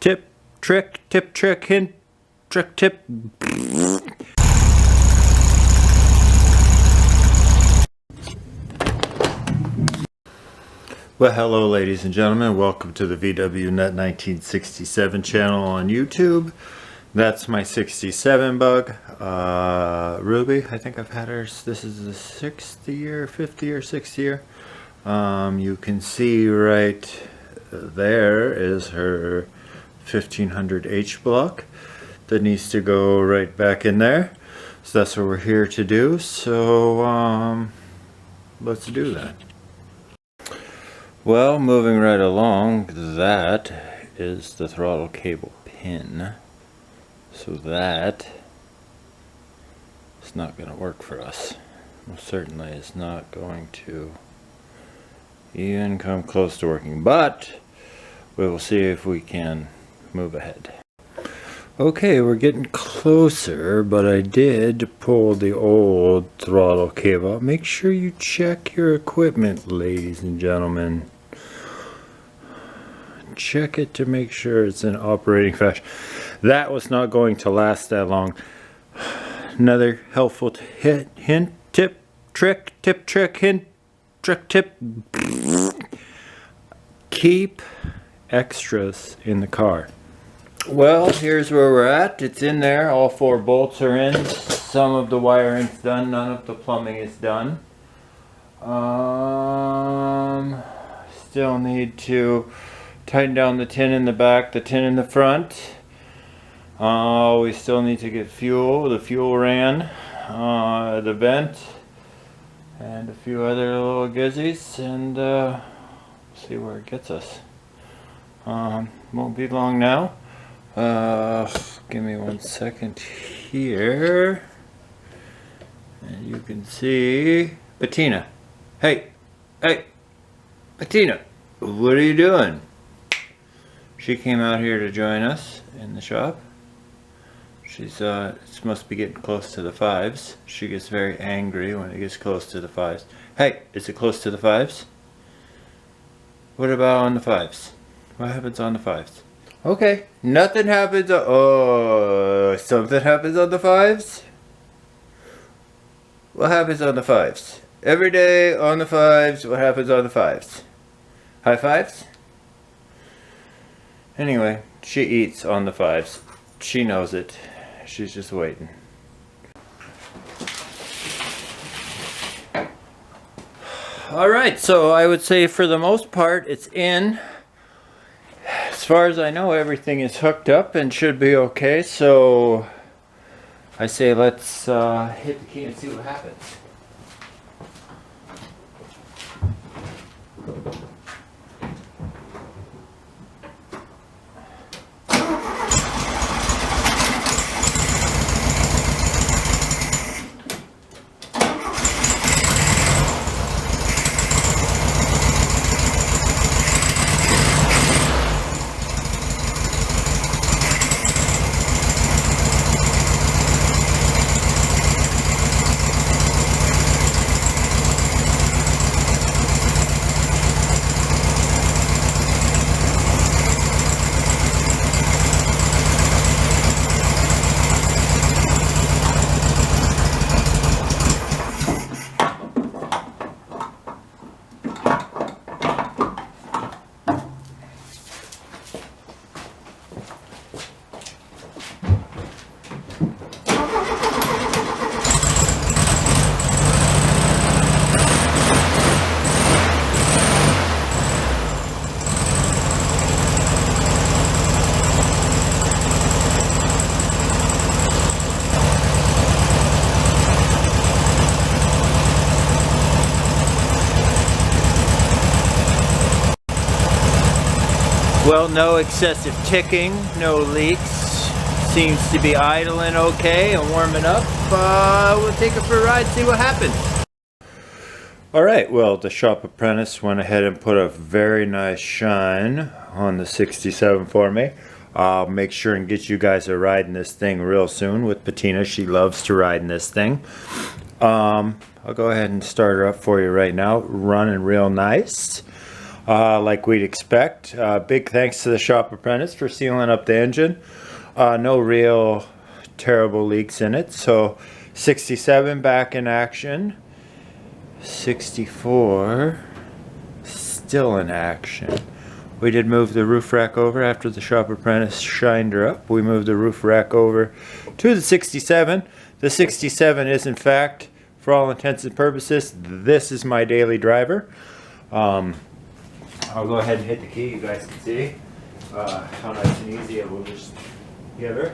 tip, trick, tip, trick, hint, trick, tip. Well, hello ladies and gentlemen, welcome to the vwnut 1967 channel on YouTube. That's my 67 bug. Ruby, I think I've had her, this is the 6th year, 5th year, 6th year. You can see right there is her 1500H block that needs to go right back in there. So that's what we're here to do. So let's do that. Well, moving right along, that is the throttle cable pin. So that is not going to work for us. Most certainly is not going to even come close to working, but we will see if we can move ahead. Okay, we're getting closer, but I did pull the old throttle cable. Make sure you check your equipment, ladies and gentlemen. Check it to make sure it's in operating fashion. That was not going to last that long. Another helpful hint, tip, trick, hint, trick, tip. Keep extras in the car. Well, here's where we're at. It's in there. All 4 bolts are in. Some of the wiring's done. None of the plumbing is done. Still need to tighten down the tin in the back, the tin in the front. We still need to get fuel. The fuel ran. The vent. And a few other little gizzies. And see where it gets us. Won't be long now. Give me 1 second here, and you can see Bettina. Hey, Bettina, what are you doing? She came out here to join us in the shop. She's it's must be getting close to the 5s. She gets very angry when it gets close to the 5s. Hey, is it close to the 5s? What about on the 5s? What happens on the 5s? Okay, nothing happens. Oh, something happens on the 5s? What happens on the 5s? Every day on the 5s, what happens on the 5s? High fives? Anyway, she eats on the 5s. She knows it. She's just waiting. Alright, so I would say for the most part, it's in. As far as I know, everything is hooked up and should be okay, so I say let's hit the key and see what happens. Well, no excessive ticking, no leaks. Seems to be idling okay and warming up. We'll take it for a ride, see what happens. Alright, well, the shop apprentice went ahead and put a very nice shine on the 67 for me. I'll make sure and get you guys a ride in this thing real soon with Bettina. She loves to ride in this thing. I'll go ahead and start her up for you right now. Running real nice. like we'd expect. Big thanks to the shop apprentice for sealing up the engine. No real terrible leaks in it. So 67 back in action. 64 still in action. We did move the roof rack over after the shop apprentice shined her up. We moved the roof rack over to the 67. The 67 is, in fact, for all intents and purposes, this is my daily driver. I'll go ahead and hit the key. You guys can see how nice and easy it will just give her.